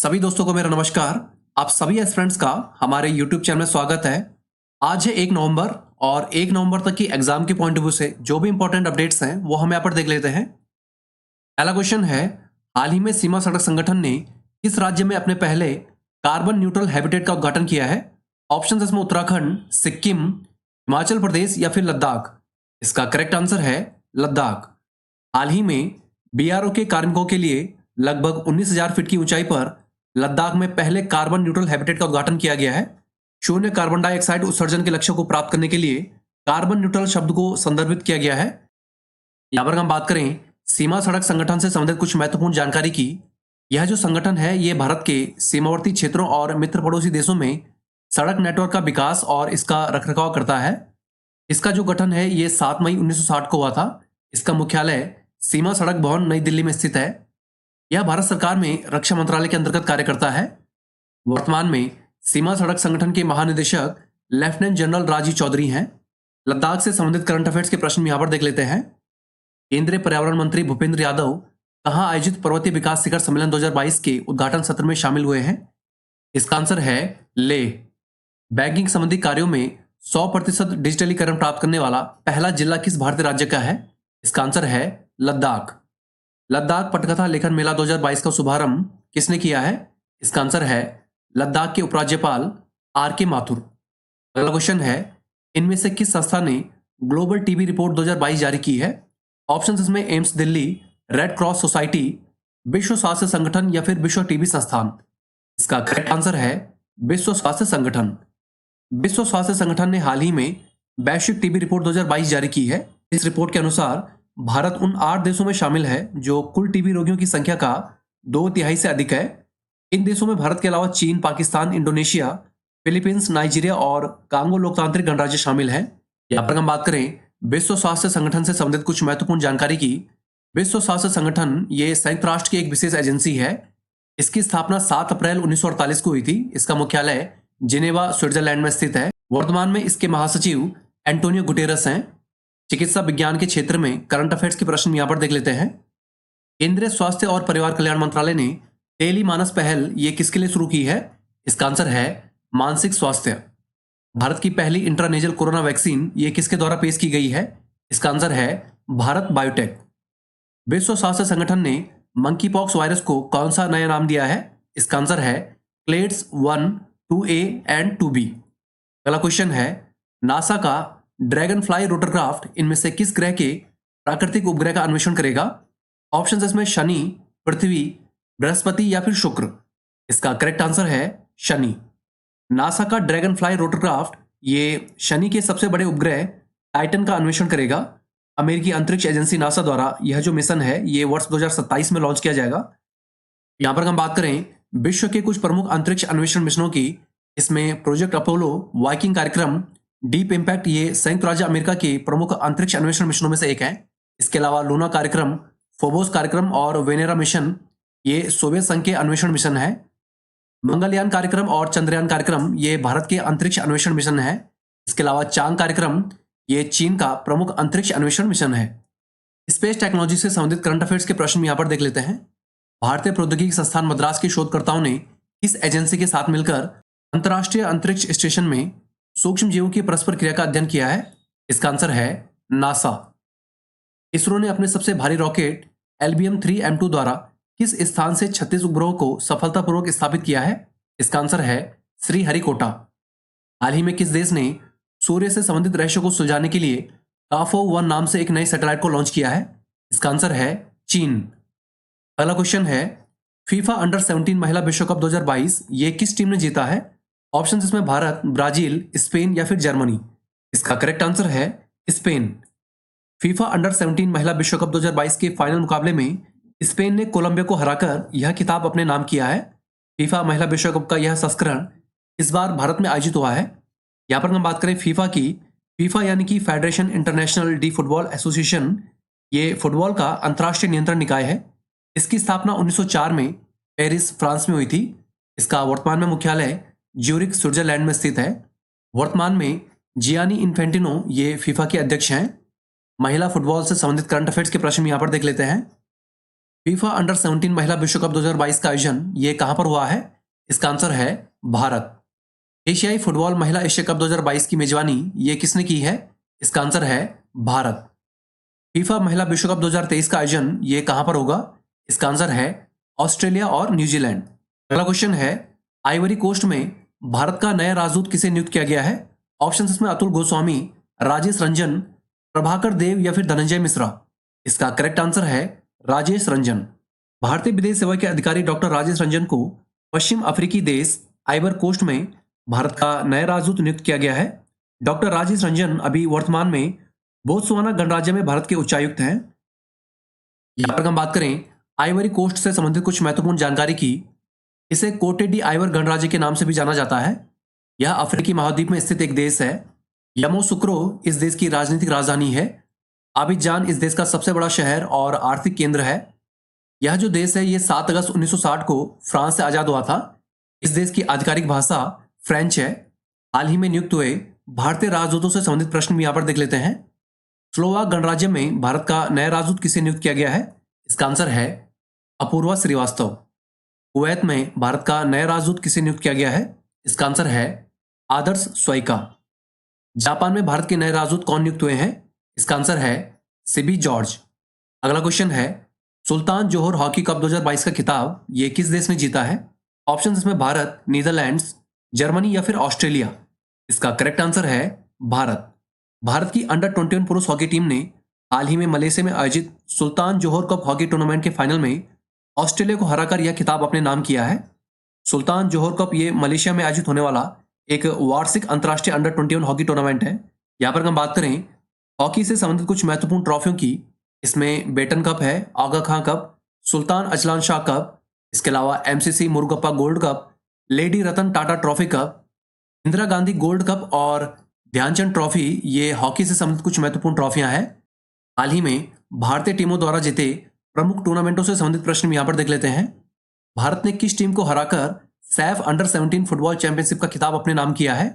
सभी दोस्तों को मेरा नमस्कार। आप सभी एस्पिरेंट्स का हमारे YouTube चैनल में स्वागत है। आज है 1 नवंबर और 1 नवंबर तक की एग्जाम के पॉइंट ऑफ व्यू से जो भी इंपॉर्टेंट अपडेट्स हैं वो हम यहाँ पर देख लेते हैं। पहला क्वेश्चन है, हाल ही में सीमा सड़क संगठन ने किस राज्य में अपने पहले कार्बन न्यूट्रल हैबिटेट का उद्घाटन किया है? ऑप्शन इसमें उत्तराखंड, सिक्किम, हिमाचल प्रदेश या फिर लद्दाख। इसका करेक्ट आंसर है लद्दाख। हाल ही में बीआरओ के कार्मिकों के लिए लगभग 19,000 फीट की ऊंचाई पर लद्दाख में पहले कार्बन न्यूट्रल हैबिटेट का उद्घाटन किया गया है। शून्य कार्बन डाइऑक्साइड उत्सर्जन के लक्ष्य को प्राप्त करने के लिए कार्बन न्यूट्रल शब्द को संदर्भित किया गया है। यहां पर हम बात करें सीमा सड़क संगठन से संबंधित कुछ महत्वपूर्ण जानकारी की। यह जो संगठन है ये भारत के सीमावर्ती क्षेत्रों और मित्र पड़ोसी देशों में सड़क नेटवर्क का विकास और इसका रखरखाव करता है। इसका जो गठन है ये 7 मई 1960 को हुआ था। इसका मुख्यालय सीमा सड़क भवन नई दिल्ली में स्थित है। यह भारत सरकार में रक्षा मंत्रालय के अंतर्गत कार्य करता है। वर्तमान में सीमा सड़क संगठन के महानिदेशक लेफ्टिनेंट जनरल राजीव चौधरी हैं। लद्दाख से संबंधित करंट अफेयर्स के प्रश्न यहां पर देख लेते हैं। केंद्रीय पर्यावरण मंत्री भूपेंद्र यादव कहां आयोजित पर्वतीय विकास शिखर सम्मेलन 2022 के उद्घाटन सत्र में शामिल हुए हैं? इसका आंसर है लेह। बैंकिंग संबंधी कार्यों में 100% डिजिटलीकरण प्राप्त करने वाला पहला जिला किस भारतीय राज्य का है? इसका आंसर है लद्दाख। लद्दाख पटकथा लेखन मेला 2022 का शुभारंभ किसने किया है? इसका आंसर है लद्दाख के उपराज्यपाल आर के माथुर। अगला क्वेश्चन है, इनमें से किस संस्था ने ग्लोबल टीबी रिपोर्ट 2022 जारी की है? ऑप्शन इसमें AIIMS Delhi, red cross society, विश्व स्वास्थ्य संगठन या फिर विश्व टीबी संस्थान। इसका करेक्ट आंसर है विश्व स्वास्थ्य संगठन। विश्व स्वास्थ्य संगठन ने हाल ही में वैश्विक टीबी रिपोर्ट 2022 जारी की है। इस रिपोर्ट के अनुसार भारत उन 8 देशों में शामिल है जो कुल टीबी रोगियों की संख्या का 2/3 से अधिक है। इन देशों में भारत के अलावा चीन, पाकिस्तान, इंडोनेशिया, फिलीपींस, नाइजीरिया और कांगो लोकतांत्रिक गणराज्य शामिल हैं। यहाँ पर हम बात करें विश्व स्वास्थ्य संगठन से संबंधित कुछ महत्वपूर्ण जानकारी की। विश्व स्वास्थ्य संगठन ये संयुक्त राष्ट्र की एक विशेष एजेंसी है। इसकी स्थापना 7 अप्रैल 1948 को हुई थी। इसका मुख्यालय जिनेवा, स्विट्जरलैंड में स्थित है। वर्तमान में इसके महासचिव एंटोनियो गुटेरस हैं। चिकित्सा विज्ञान के क्षेत्र में करंट अफेयर्स के प्रश्न यहां पर देख लेते हैं। केंद्रीय स्वास्थ्य और परिवार कल्याण मंत्रालय ने टेली मानस पहल ये किसके लिए शुरू की है? इसका आंसर है मानसिक स्वास्थ्य। भारत की पहली इंट्रानेजल कोरोना वैक्सीन ये किसके द्वारा पेश की गई है? इसका आंसर है भारत बायोटेक। विश्व स्वास्थ्य संगठन ने मंकी पॉक्स वायरस को कौन सा नया नाम दिया है? इसका आंसर है क्लेड्स 1, 2A एंड 2B। अगला क्वेश्चन है, नासा का ड्रैगन फ्लाई रोटरक्राफ्ट इनमें से किस ग्रह के प्राकृतिक उपग्रह का अन्वेषण करेगा? ऑप्शन इसमें शनि, पृथ्वी, बृहस्पति या फिर शुक्र। इसका करेक्ट आंसर है शनि। नासा का ड्रैगन फ्लाई रोटरक्राफ्ट ये शनि के सबसे बड़े उपग्रह टाइटन का अन्वेषण करेगा। अमेरिकी अंतरिक्ष एजेंसी नासा द्वारा यह जो मिशन है ये वर्ष 2027 में लॉन्च किया जाएगा। यहां पर हम बात करें विश्व के कुछ प्रमुख अंतरिक्ष अन्वेषण मिशनों की। इसमें प्रोजेक्ट अपोलो, वाइकिंग कार्यक्रम, डीप इम्पैक्ट ये संयुक्त राज्य अमेरिका के प्रमुख अंतरिक्ष अन्वेषण मिशनों में से एक है। इसके अलावा लूना कार्यक्रम, फोबोस कार्यक्रम और वेनेरा मिशन ये सोवियत संघ के अन्वेषण मिशन है। मंगलयान कार्यक्रम और चंद्रयान कार्यक्रम ये भारत के अंतरिक्ष अन्वेषण मिशन है। इसके अलावा चांग कार्यक्रम ये चीन का प्रमुख अंतरिक्ष अन्वेषण मिशन है। स्पेस टेक्नोलॉजी से संबंधित करंट अफेयर्स के प्रश्न यहां पर देख लेते हैं। भारतीय प्रौद्योगिकी संस्थान मद्रास के शोधकर्ताओं ने किस एजेंसी के साथ मिलकर अंतर्राष्ट्रीय अंतरिक्ष स्टेशन में सूक्ष्म जीवों की परस्पर क्रिया का अध्ययन किया है? इसका आंसर है नासा। इसरो ने अपने सबसे भारी रॉकेट LBM-3M2 द्वारा किस स्थान से 36 उपग्रहों को सफलतापूर्वक स्थापित किया है? इसका आंसर है श्रीहरिकोटा। हाल ही में किस देश ने सूर्य से संबंधित रहस्य को सुलझाने के लिए काफो-1 नाम से एक नई सैटेलाइट को लॉन्च किया है? इसका आंसर है चीन। अगला क्वेश्चन है, फीफा अंडर 17 महिला विश्व कप 2022 ये किस टीम ने जीता है? ऑप्शन इसमें भारत, ब्राजील, स्पेन या फिर जर्मनी। इसका करेक्ट आंसर है स्पेन। फीफा अंडर 17 महिला विश्व कप 2022 के फाइनल मुकाबले में स्पेन ने कोलंबिया को हराकर यह खिताब अपने नाम किया है। फीफा महिला विश्व कप का यह संस्करण इस बार भारत में आयोजित हुआ है। यहां पर हम बात करें फीफा की। फीफा यानी कि federation international D football association ये फुटबॉल का अंतर्राष्ट्रीय नियंत्रण निकाय है। इसकी स्थापना 1904 में पेरिस, फ्रांस में हुई थी। इसका वर्तमान में मुख्यालय ज्यूरिख, स्विट्जरलैंड में स्थित है। वर्तमान में जियानी इन्फेंटिनो ये फीफा के अध्यक्ष हैं। महिला फुटबॉल से संबंधित करंट अफेयर्स के प्रश्न यहां पर देख लेते हैं। फीफा अंडर 17 महिला विश्व कप 2022 का आयोजन ये कहां पर हुआ है? इसका आंसर है भारत। एशियाई फुटबॉल महिला एशिया कप 2022 की मेजबानी ये किसने की है? इसका आंसर है भारत। फीफा महिला विश्व कप 2023 का आयोजन ये कहां पर होगा? इसका आंसर है ऑस्ट्रेलिया और न्यूजीलैंड। अगला क्वेश्चन है, आइवरी कोस्ट में भारत का नया राजदूत किसे नियुक्त किया गया है? ऑप्शन इसमें अतुल गोस्वामी, राजेश रंजन, प्रभाकर देव या फिर धनंजय मिश्रा। इसका करेक्ट आंसर है राजेश रंजन। भारतीय विदेश सेवा के अधिकारी डॉक्टर राजेश रंजन को पश्चिम अफ्रीकी देश आइवर कोस्ट में भारत का नया राजदूत नियुक्त किया गया है। डॉक्टर राजेश रंजन अभी वर्तमान में बोत्सवाना गणराज्य में भारत के उच्चायुक्त हैं। यहां पर हम बात करें आइवरी कोस्ट से संबंधित कुछ महत्वपूर्ण जानकारी की। इसे कोटे डी आइवर गणराज्य के नाम से भी जाना जाता है। यह अफ्रीकी महाद्वीप में स्थित एक देश है। यामोसुक्रो इस देश की राजनीतिक राजधानी है। अबिजान इस देश का सबसे बड़ा शहर और आर्थिक केंद्र है। यह जो देश है ये 7 अगस्त 1960 को फ्रांस से आजाद हुआ था। इस देश की आधिकारिक भाषा फ्रेंच है। हाल ही में नियुक्त हुए भारतीय राजदूतों से संबंधित प्रश्न भी यहां पर देख लेते हैं। स्लोवाक गणराज्य में भारत का नया राजदूत किसे नियुक्त किया गया है? इसका आंसर है अपूर्वा श्रीवास्तव। कुवैत में भारत का नया राजदूत किसे नियुक्त किया गया है? इसका आंसर है आदर्श स्वैका। जापान में भारत के नए राजदूत कौन नियुक्त हुए हैं? इसका आंसर है सिबी जॉर्ज। अगला क्वेश्चन है, सुल्तान जोहर हॉकी कप 2022 का खिताब ये किस देश ने जीता है? ऑप्शन इसमें भारत, नीदरलैंड्स, जर्मनी या फिर ऑस्ट्रेलिया। इसका करेक्ट आंसर है भारत। भारत की अंडर 21 पुरुष हॉकी टीम ने हाल ही में मलेशिया में आयोजित सुल्तान जोहर कप हॉकी टूर्नामेंट के फाइनल में ऑस्ट्रेलिया को हराकर यह खिताब अपने नाम किया है। सुल्तान जोहर कप ये मलेशिया में आयोजित होने वाला एक वार्षिक अंतर्राष्ट्रीय अंडर 21 हॉकी टूर्नामेंट है। यहाँ पर हम बात करें हॉकी से संबंधित कुछ महत्वपूर्ण ट्रॉफियों की, इसमें बेटन कप है, Aga Khan cup, Sultan Azlan Shah cup, इसके अलावा MCC Murugappa gold cup, Lady Ratan Tata trophy cup, Indira Gandhi gold cup और ध्यानचंद ट्रॉफी, ये हॉकी से संबंधित कुछ महत्वपूर्ण ट्रॉफियां हैं। हाल ही में भारतीय टीमों द्वारा जीते प्रमुख टूर्नामेंटों से संबंधित प्रश्न यहां पर देख लेते हैं। भारत ने किस टीम को हराकर सैफ अंडर 17 फुटबॉल चैंपियनशिप का खिताब अपने नाम किया है?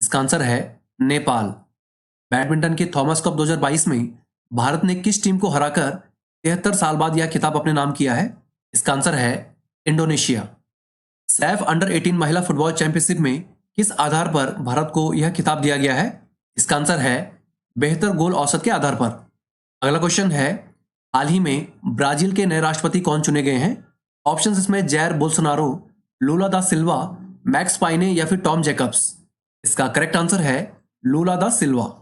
इसका आंसर है नेपाल। बैडमिंटन के थॉमस कप 2022 में भारत ने किस टीम को हराकर 73 साल बाद यह खिताब अपने नाम किया है? इसका आंसर है इंडोनेशिया। सैफ अंडर 18 महिला फुटबॉल चैंपियनशिप में किस आधार पर भारत को यह खिताब दिया गया है? इसका आंसर है बेहतर गोल औसत के आधार पर। अगला क्वेश्चन है, हाल ही में ब्राजील के नए राष्ट्रपति कौन चुने गए हैं? ऑप्शंस इसमें जैर बोल्सोनारो, लूला दा सिल्वा, मैक्स पाइने या फिर टॉम जैकब्स। इसका करेक्ट आंसर है लूला दा सिल्वा।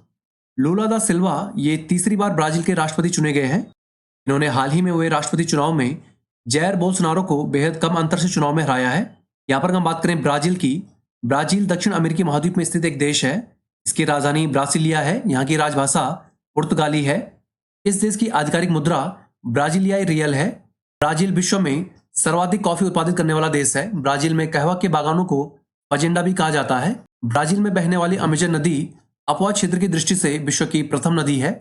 लूला दा सिल्वा ये तीसरी बार ब्राजील के राष्ट्रपति चुने गए हैं। इन्होंने हाल ही में हुए राष्ट्रपति चुनाव में जैर बोल्सोनारो को बेहद कम अंतर से चुनाव में हराया है। यहां पर हम बात करें ब्राजील की, ब्राजील दक्षिण अमेरिकी महाद्वीप में स्थित एक देश है। इसकी राजधानी ब्रासिलिया है। यहाँ की राजभाषा पुर्तगाली है। इस देश की आधिकारिक मुद्रा ब्राजीलियाई रियल है। ब्राजील विश्व में सर्वाधिक कॉफी उत्पादित करने वाला देश है। ब्राजील में कहवा के बागानों को फजेंडा भी कहा जाता है। ब्राजील में बहने वाली अमेजन नदी अपवाद क्षेत्र की दृष्टि से विश्व की प्रथम नदी है।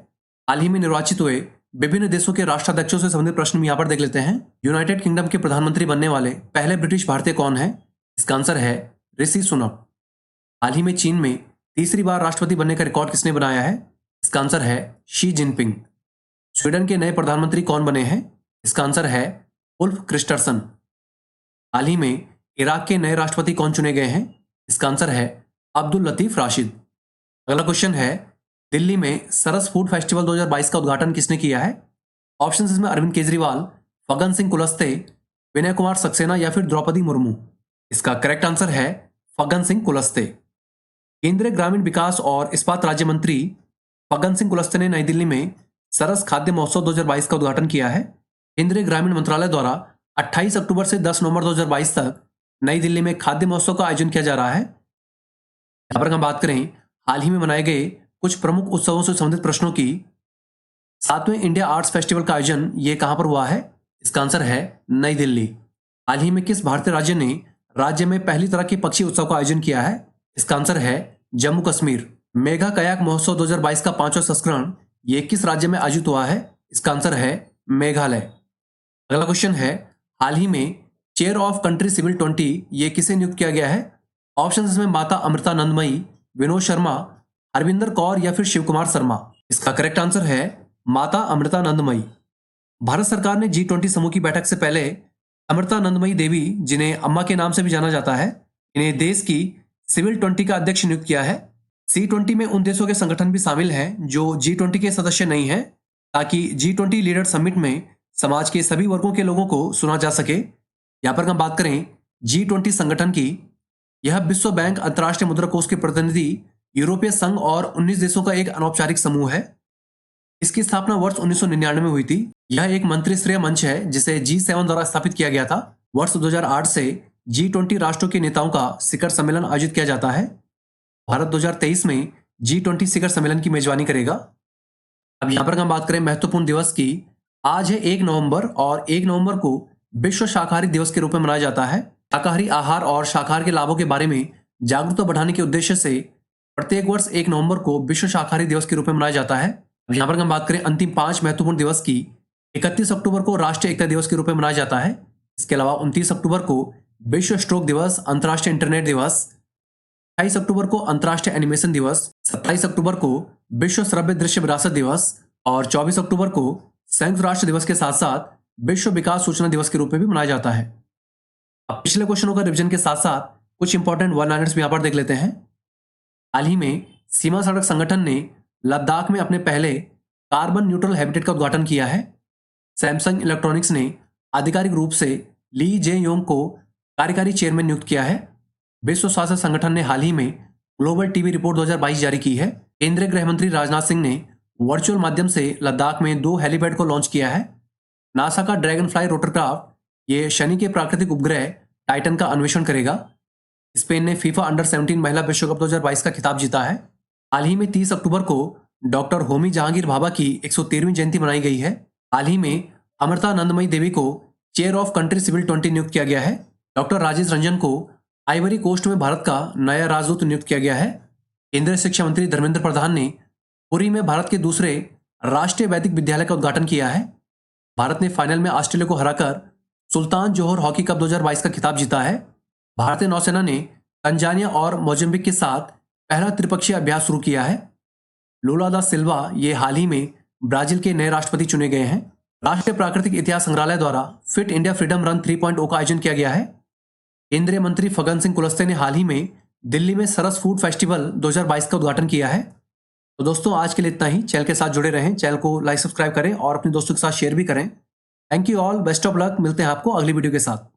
हाल ही में निर्वाचित हुए विभिन्न देशों के राष्ट्राध्यक्षों से संबंधित प्रश्न भी यहाँ पर देख लेते हैं। यूनाइटेड किंगडम के प्रधानमंत्री बनने वाले पहले ब्रिटिश भारतीय कौन है? इसका आंसर है ऋषि सुनक। हाल ही में चीन में तीसरी बार राष्ट्रपति बनने का रिकॉर्ड किसने बनाया है? इसका आंसर है शी जिनपिंग। स्वीडन के नए प्रधानमंत्री कौन बने हैं? इसका आंसर है उल्फ क्रिस्टरसन। हाल ही में इराक के नए राष्ट्रपति कौन चुने गए हैं? इसका आंसर है अब्दुल लतीफ राशिद। अगला क्वेश्चन है, दिल्ली में सरस फूड फेस्टिवल 2022 का उद्घाटन किसने किया है? ऑप्शन इसमें अरविंद केजरीवाल, फग्गन सिंह कुलस्ते, विनय कुमार सक्सेना या फिर द्रौपदी मुर्मू। इसका करेक्ट आंसर है फग्गन सिंह कुलस्ते। केंद्रीय ग्रामीण विकास और इस्पात राज्य मंत्री फग्गन सिंह कुलस्ते ने नई दिल्ली में सरस खाद्य महोत्सव 2022 का उद्घाटन किया है। केंद्रीय ग्रामीण मंत्रालय द्वारा 28 अक्टूबर से 10 नवंबर 2022 तक नई दिल्ली में खाद्य महोत्सव का आयोजन किया जा रहा है। यहां पर हम बात करें हाल ही में मनाए गए कुछ प्रमुख उत्सवों से संबंधित प्रश्नों की। 7वें इंडिया आर्ट्स फेस्टिवल का आयोजन ये कहां पर हुआ है? इसका आंसर है नई दिल्ली। हाल ही में किस भारतीय राज्य ने राज्य में पहली तरह के पक्षी उत्सव का आयोजन किया है? इसका आंसर है जम्मू कश्मीर। मेघा कयाक महोत्सव 2022 का 5वां संस्करण ये किस राज्य में आयोजित हुआ है? इसका आंसर है मेघालय। अगला क्वेश्चन है, हाल ही में चेयर ऑफ कंट्री सिविल 20 ये किसे नियुक्त किया गया है? ऑप्शन इसमें माता अमृतानंदमयी, विनोद शर्मा, हरविंदर कौर या फिर शिव कुमार शर्मा। इसका करेक्ट आंसर है माता अमृतानंदमयी। भारत सरकार ने G20 समूह की बैठक से पहले अमृतानंदमयी देवी, जिन्हें अम्मा के नाम से भी जाना जाता है, इन्हें देश की सिविल 20 का अध्यक्ष नियुक्त किया है। C20 में उन देशों के संगठन भी शामिल हैं जो G20 के सदस्य नहीं हैं, ताकि G20 लीडर समिट में समाज के सभी वर्गों के लोगों को सुना जा सके। यहाँ पर हम बात करें G20 संगठन की, यह विश्व बैंक, अंतर्राष्ट्रीय मुद्रा कोष के प्रतिनिधि, यूरोपीय संघ और 19 देशों का एक अनौपचारिक समूह है। इसकी स्थापना वर्ष 1999 में हुई थी। यह एक मंत्रिस्तरीय मंच है जिसे G7 द्वारा स्थापित किया गया था। वर्ष 2008 से G20 राष्ट्रों के नेताओं का शिखर सम्मेलन आयोजित किया जाता है। भारत 2023 में G20 शिखर सम्मेलन की मेजबानी करेगा। अब यहाँ पर हम बात करें महत्वपूर्ण दिवस की, आज है 1 नवंबर और 1 नवंबर को विश्व शाकाहारी दिवस के रूप में मनाया जाता है। शाकाहारी आहार और शाकाहार के लाभों के बारे में जागरूकता बढ़ाने के उद्देश्य से प्रत्येक वर्ष 1 नवंबर को विश्व शाकाहारी दिवस के रूप में मनाया जाता है। अब यहाँ पर हम बात करें अंतिम 5 महत्वपूर्ण दिवस की, 31 अक्टूबर को राष्ट्रीय एकता दिवस के रूप में मनाया जाता है। इसके अलावा 29 अक्टूबर को विश्व स्ट्रोक दिवस, अंतर्राष्ट्रीय इंटरनेट दिवस, 28 अक्टूबर को अंतर्राष्ट्रीय एनिमेशन दिवस, 27 अक्टूबर को विश्व श्रव्य दृश्य विरासत दिवस और 24 अक्टूबर को संयुक्त राष्ट्र दिवस के साथ साथ विश्व विकास सूचना दिवस के रूप में भी मनाया जाता है। अब पिछले क्वेश्चनों का रिवीजन के साथ साथ कुछ इंपॉर्टेंट वन लाइनर्स भी यहाँ पर देख लेते हैं। हाल ही में सीमा सड़क संगठन ने लद्दाख में अपने पहले कार्बन न्यूट्रल हैबिटेट का उद्घाटन किया है। सैमसंग इलेक्ट्रॉनिक्स ने आधिकारिक रूप से ली जे योंग को कार्यकारी चेयरमैन नियुक्त किया है। विश्व स्वास्थ्य संगठन ने हाल ही में ग्लोबल टीबी रिपोर्ट 2022 जारी की है। केंद्रीय गृह मंत्री राजनाथ सिंह ने वर्चुअल माध्यम से लद्दाख में 2 हेलीपैड को लॉन्च किया है। नासा का ड्रैगन फ्लाई रोटरक्राफ्ट ये शनि के प्राकृतिक उपग्रह टाइटन का अन्वेषण करेगा। स्पेन ने फीफा अंडर 17 महिला विश्व कप 2022 का खिताब जीता है। हाल ही में 30 अक्टूबर को डॉक्टर होमी जहांगीर भाभा की 113वीं जयंती मनाई गई है। हाल ही में अमृतानंदमयी देवी को चेयर ऑफ कंट्री सिविल 20 नियुक्त किया गया है। डॉक्टर राजेश रंजन को आइवरी कोस्ट में भारत का नया राजदूत नियुक्त किया गया है। केंद्रीय शिक्षा मंत्री धर्मेंद्र प्रधान ने पुरी में भारत के दूसरे राष्ट्रीय वैदिक विद्यालय का उद्घाटन किया है। भारत ने फाइनल में ऑस्ट्रेलिया को हराकर सुल्तान जोहर हॉकी कप 2022 का खिताब जीता है। भारतीय नौसेना ने तंजानिया और मोजाम्बिक के साथ पहला त्रिपक्षीय अभ्यास शुरू किया है। लूला दा सिल्वा ये हाल ही में ब्राजील के नए राष्ट्रपति चुने गए हैं। राष्ट्रीय प्राकृतिक इतिहास संग्रहालय द्वारा फिट इंडिया फ्रीडम रन 3.0 का आयोजन किया गया है। केंद्रीय मंत्री फग्गन सिंह कुलस्ते ने हाल ही में दिल्ली में सरस फूड फेस्टिवल 2022 का उद्घाटन किया है। तो दोस्तों आज के लिए इतना ही। चैनल के साथ जुड़े रहें, चैनल को लाइक सब्सक्राइब करें और अपने दोस्तों के साथ शेयर भी करें। Thank you all, best of luck. मिलते हैं आपको अगली वीडियो के साथ।